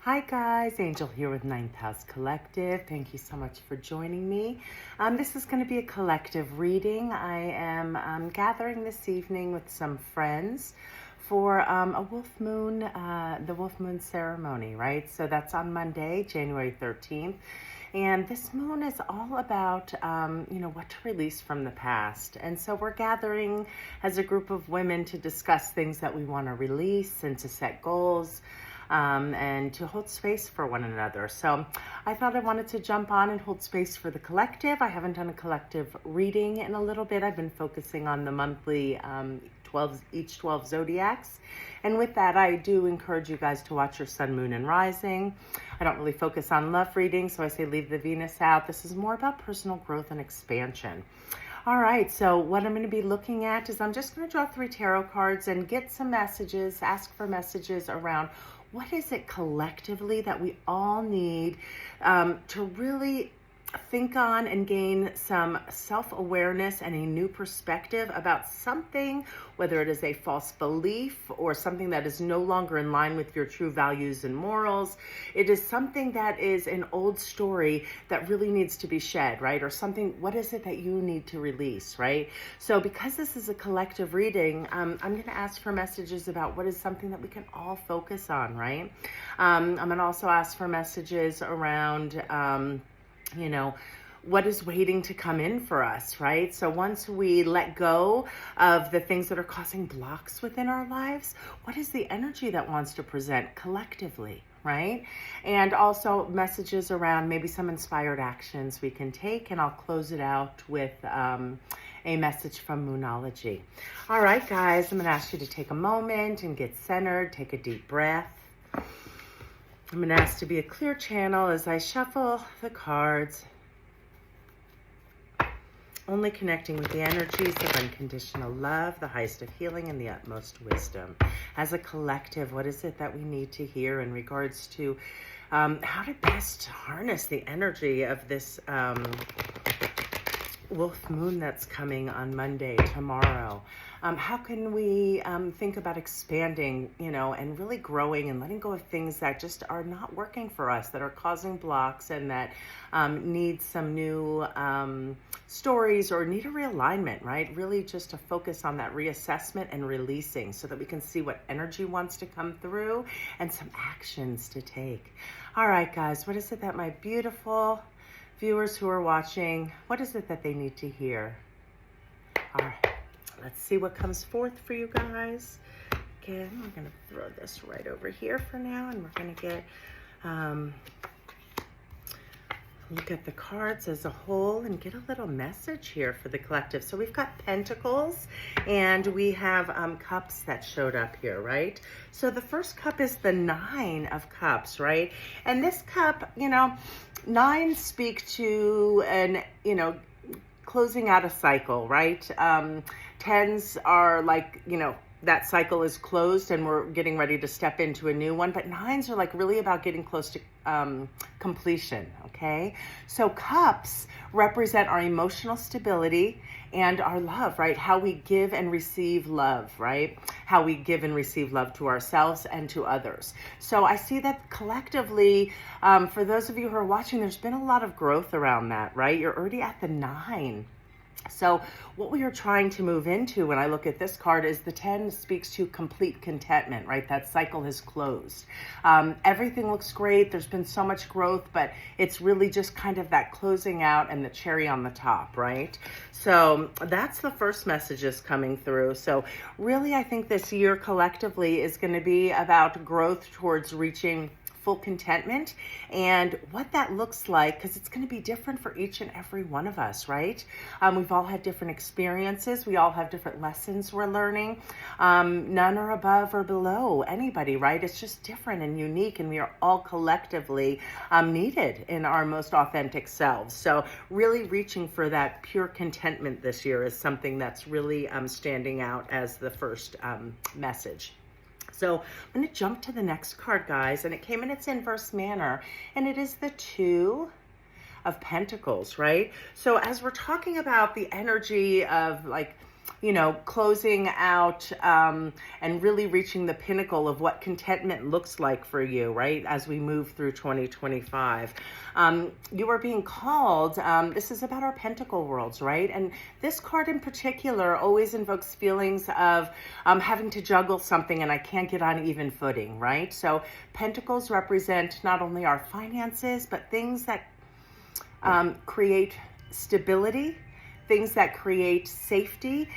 Hi guys, Angel here with Ninth House Collective. Thank you so much for joining me. This is going to be a collective reading. I am gathering this evening with some friends for a wolf moon, the wolf moon ceremony, right? So that's on Monday, January 13th. And this moon is all about, what to release from the past. And so we're gathering as a group of women to discuss things that we want to release and to set goals. And to hold space for one another. So I thought I wanted to jump on and hold space for the collective. I haven't done a collective reading in a little bit. I've been focusing on the monthly 12 zodiacs. And with that, I do encourage you guys to watch your sun, moon, and rising. I don't really focus on love readings, so I say leave the Venus out. This is more about personal growth and expansion. All right, so what I'm going to be looking at is I'm just going to draw 3 tarot cards and get some messages, ask for messages around what is it collectively that we all need to really think on and gain some self-awareness and a new perspective about something, whether it is a false belief or something that is no longer in line with your true values and morals. It is something that is an old story that really needs to be shed, right? Or something, what is it that you need to release, right? So because this is a collective reading, I'm going to ask for messages about what is something that we can all focus on, right? I'm going to also ask for messages around what is waiting to come in for us, right? So once we let go of the things that are causing blocks within our lives, what is the energy that wants to present collectively, right? And also messages around maybe some inspired actions we can take, and I'll close it out with a message from Moonology. All right, guys, I'm going to ask you to take a moment and get centered, take a deep breath. I'm going to ask to be a clear channel as I shuffle the cards, only connecting with the energies of unconditional love, the highest of healing, and the utmost wisdom. As a collective, what is it that we need to hear in regards to how to best harness the energy of this wolf moon that's coming on Monday, tomorrow? How can we think about expanding, and really growing and letting go of things that just are not working for us, that are causing blocks and that need some new stories or need a realignment, right? Really just to focus on that reassessment and releasing so that we can see what energy wants to come through and some actions to take. All right, guys, what is it that my beautiful viewers who are watching, what is it that they need to hear? All right, let's see what comes forth for you guys. Again, we're going to throw this right over here for now, and we're going to get look at the cards as a whole and get a little message here for the collective. So we've got pentacles and we have cups that showed up here, right? So the first cup is the 9 of Cups, right? And this cup, 9 speak to closing out a cycle, right? 10s are like, that cycle is closed and we're getting ready to step into a new one. But 9s are like really about getting close to completion, okay? So cups represent our emotional stability and our love, right? How we give and receive love, right? How we give and receive love to ourselves and to others. So I see that collectively, for those of you who are watching, there's been a lot of growth around that, right? You're already at the 9. So what we are trying to move into when I look at this card is the 10 speaks to complete contentment, right? That cycle has closed. Everything looks great. There's been so much growth, but it's really just kind of that closing out and the cherry on the top, right? So that's the first messages coming through. So really, I think this year collectively is going to be about growth towards reaching full contentment and what that looks like, because it's going to be different for each and every one of us, right? We've all had different experiences. We all have different lessons we're learning. None are above or below anybody, right? It's just different and unique, and we are all collectively needed in our most authentic selves. So really reaching for that pure contentment this year is something that's really standing out as the first message. So I'm going to jump to the next card, guys, and it came in its inverse manner, and it is the 2 of Pentacles, right? So as we're talking about the energy of like closing out and really reaching the pinnacle of what contentment looks like for you, right, as we move through 2025. You are being called, this is about our pentacle worlds, right? And this card in particular always invokes feelings of having to juggle something and I can't get on even footing, right? So pentacles represent not only our finances, but things that create stability, things that create safety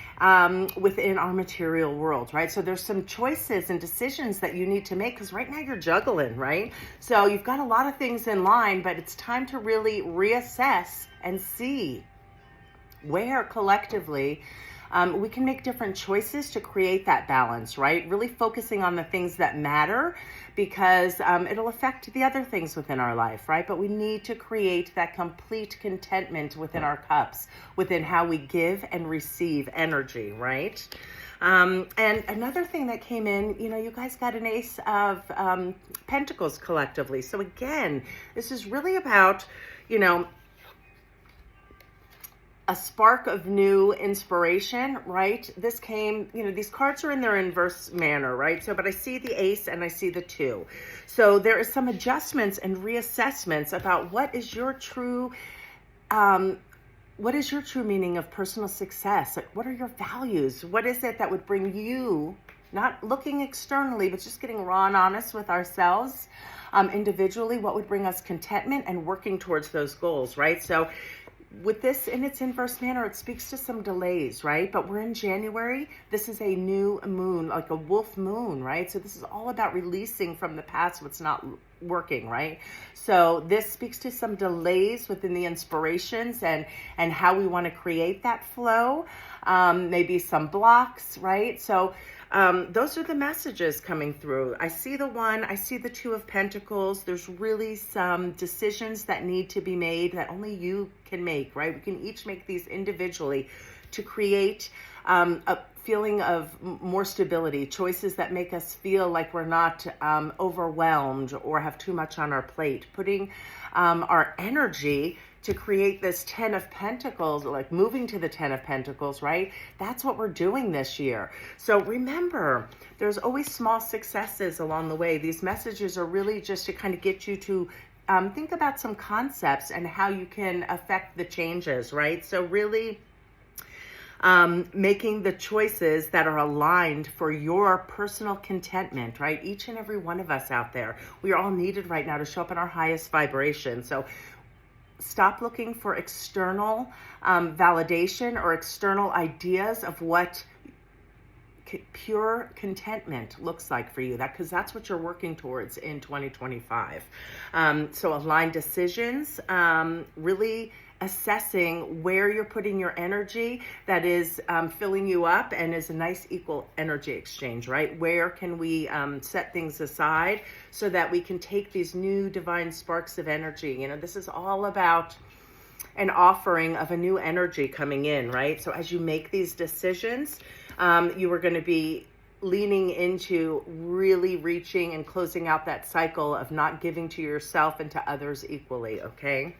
within our material world, right? So there's some choices and decisions that you need to make because right now you're juggling, right? So you've got a lot of things in line, but it's time to really reassess and see where collectively we can make different choices to create that balance, right? Really focusing on the things that matter because it'll affect the other things within our life, right? But we need to create that complete contentment within our cups, within how we give and receive energy, right? And another thing that came in, you guys got an Ace of Pentacles collectively. So again, this is really about, a spark of new inspiration, right? This came, these cards are in their inverse manner, right? So, but I see the Ace and I see the 2. So there is some adjustments and reassessments about what is your true meaning of personal success? Like, what are your values? What is it that would bring you, not looking externally, but just getting raw and honest with ourselves individually, what would bring us contentment and working towards those goals, right? So with this in its inverse manner, it speaks to some delays, right? But we're in January. This is a new moon, like a wolf moon, right? So this is all about releasing from the past what's not working, right? So this speaks to some delays within the inspirations and how we want to create that flow. Maybe some blocks, right? So those are the messages coming through. I see the 1, I see the 2 of Pentacles. There's really some decisions that need to be made that only you can make, right? We can each make these individually to create a feeling of more stability, choices that make us feel like we're not overwhelmed or have too much on our plate, putting our energy to create this 10 of Pentacles, like moving to the 10 of Pentacles, right? That's what we're doing this year. So remember, there's always small successes along the way. These messages are really just to kind of get you to think about some concepts and how you can affect the changes, right? So really making the choices that are aligned for your personal contentment, right? Each and every one of us out there, we are all needed right now to show up in our highest vibration. So stop looking for external validation or external ideas of what pure contentment looks like for you, because that's what you're working towards in 2025. So aligned decisions, really assessing where you're putting your energy that is filling you up and is a nice equal energy exchange, right? Where can we set things aside so that we can take these new divine sparks of energy? This is all about an offering of a new energy coming in, right? So as you make these decisions, you are going to be leaning into really reaching and closing out that cycle of not giving to yourself and to others equally, okay?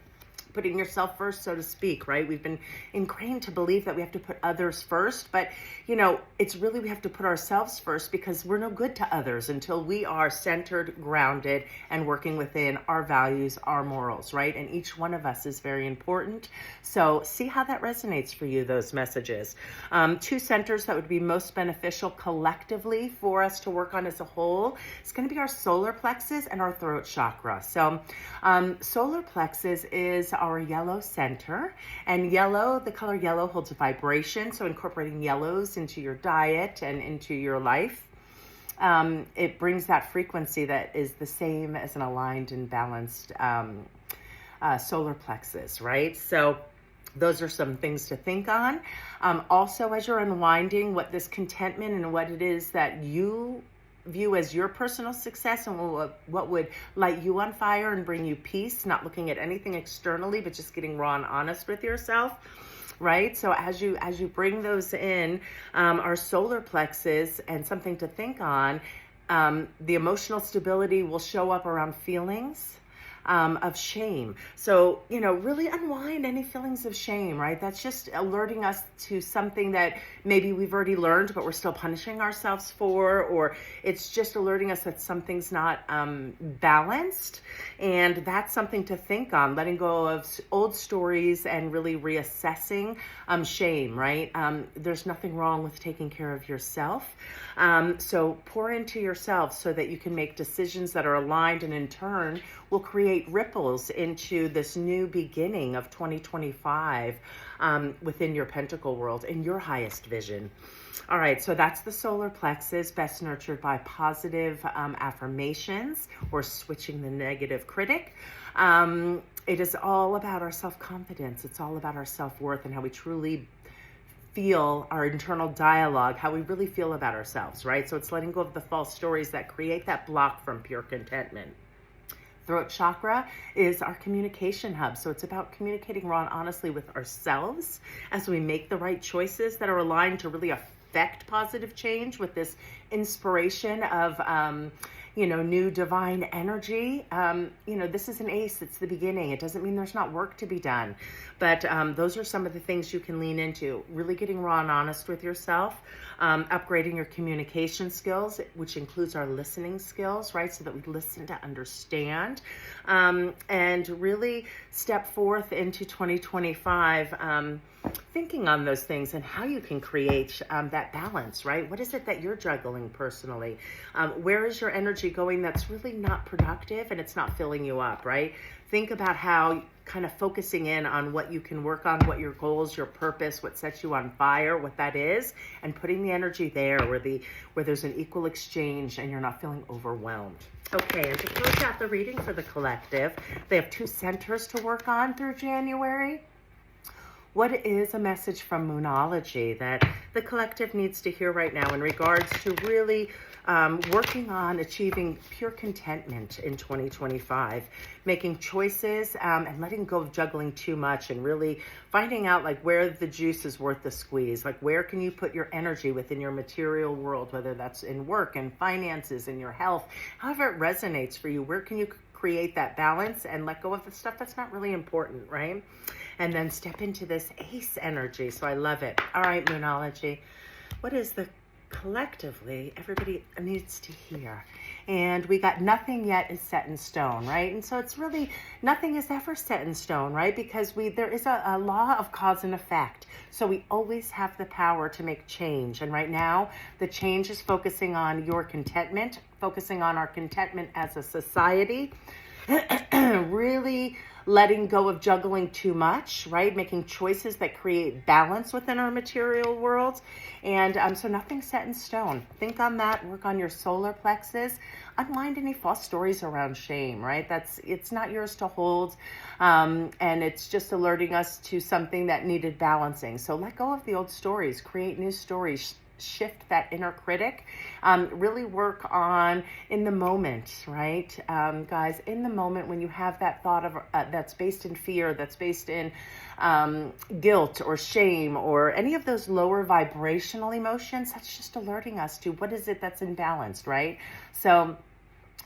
Putting yourself first, so to speak, right? We've been ingrained to believe that we have to put others first, but it's really we have to put ourselves first because we're no good to others until we are centered, grounded, and working within our values, our morals, right? And each one of us is very important. So see how that resonates for you, those messages. 2 centers that would be most beneficial collectively for us to work on as a whole. It's going to be our solar plexus and our throat chakra. So solar plexus is our yellow center, and yellow, the color yellow holds a vibration, so incorporating yellows into your diet and into your life, it brings that frequency that is the same as an aligned and balanced solar plexus, right? So those are some things to think on. Also, as you're unwinding what this contentment and what it is that you view as your personal success and what would light you on fire and bring you peace, not looking at anything externally, but just getting raw and honest with yourself, right? So as you bring those in, our solar plexus, and something to think on, the emotional stability will show up around feelings, of shame. So, you know, really unwind any feelings of shame, right? That's just alerting us to something that maybe we've already learned, but we're still punishing ourselves for, or it's just alerting us that something's not balanced. And that's something to think on, letting go of old stories and really reassessing shame, right? There's nothing wrong with taking care of yourself. So pour into yourself so that you can make decisions that are aligned, and in turn will create ripples into this new beginning of 2025 within your pentacle world, in your highest vision. All right, so that's the solar plexus, best nurtured by positive affirmations or switching the negative critic. It is all about our self-confidence. It's all about our self-worth and how we truly feel, our internal dialogue, how we really feel about ourselves, right? So it's letting go of the false stories that create that block from pure contentment. Throat chakra is our communication hub. So it's about communicating raw and honestly with ourselves as we make the right choices that are aligned to really affect positive change with this inspiration of, new divine energy. This is an ace. It's the beginning. It doesn't mean there's not work to be done. But those are some of the things you can lean into. Really getting raw and honest with yourself. Upgrading your communication skills, which includes our listening skills, right? So that we listen to understand. And really step forth into 2025 thinking on those things and how you can create that balance, right? What is it that you're juggling personally? Where is your energy going that's really not productive and it's not filling you up, right? Think about how kind of focusing in on what you can work on, what your goals, your purpose, what sets you on fire, what that is, and putting the energy there where there's an equal exchange and you're not feeling overwhelmed. Okay, and to close out the reading for the collective, they have 2 centers to work on through January. What is a message from Moonology that the collective needs to hear right now in regards to really working on achieving pure contentment in 2025, making choices and letting go of juggling too much, and really finding out like where the juice is worth the squeeze, like where can you put your energy within your material world, whether that's in work and finances and your health, however it resonates for you, where can you create that balance and let go of the stuff that's not really important, right? And then step into this ace energy. So I love it. All right, Moonology. What is the collectively everybody needs to hear? And we got nothing yet is set in stone, right? And so it's really nothing is ever set in stone, right? Because there is a law of cause and effect. So we always have the power to make change. And right now, the change is focusing on your contentment, focusing on our contentment as a society, really letting go of juggling too much, right? Making choices that create balance within our material world. And so nothing's set in stone. Think on that, work on your solar plexus, unwind any false stories around shame, right? It's not yours to hold. And it's just alerting us to something that needed balancing. So let go of the old stories, create new stories, shift that inner critic, really work on in the moment, right? Guys, in the moment when you have that thought of that's based in fear, that's based in guilt or shame or any of those lower vibrational emotions, that's just alerting us to what is it that's imbalanced, right? So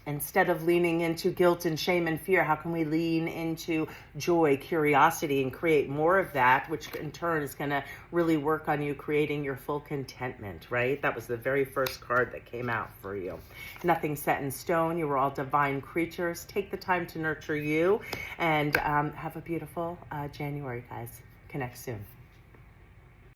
instead of leaning into guilt and shame and fear, how can we lean into joy, curiosity, and create more of that, which in turn is going to really work on you creating your full contentment, right? That was the very first card that came out for you. Nothing set in stone. You were all divine creatures. Take the time to nurture you, and have a beautiful January, guys. Connect soon.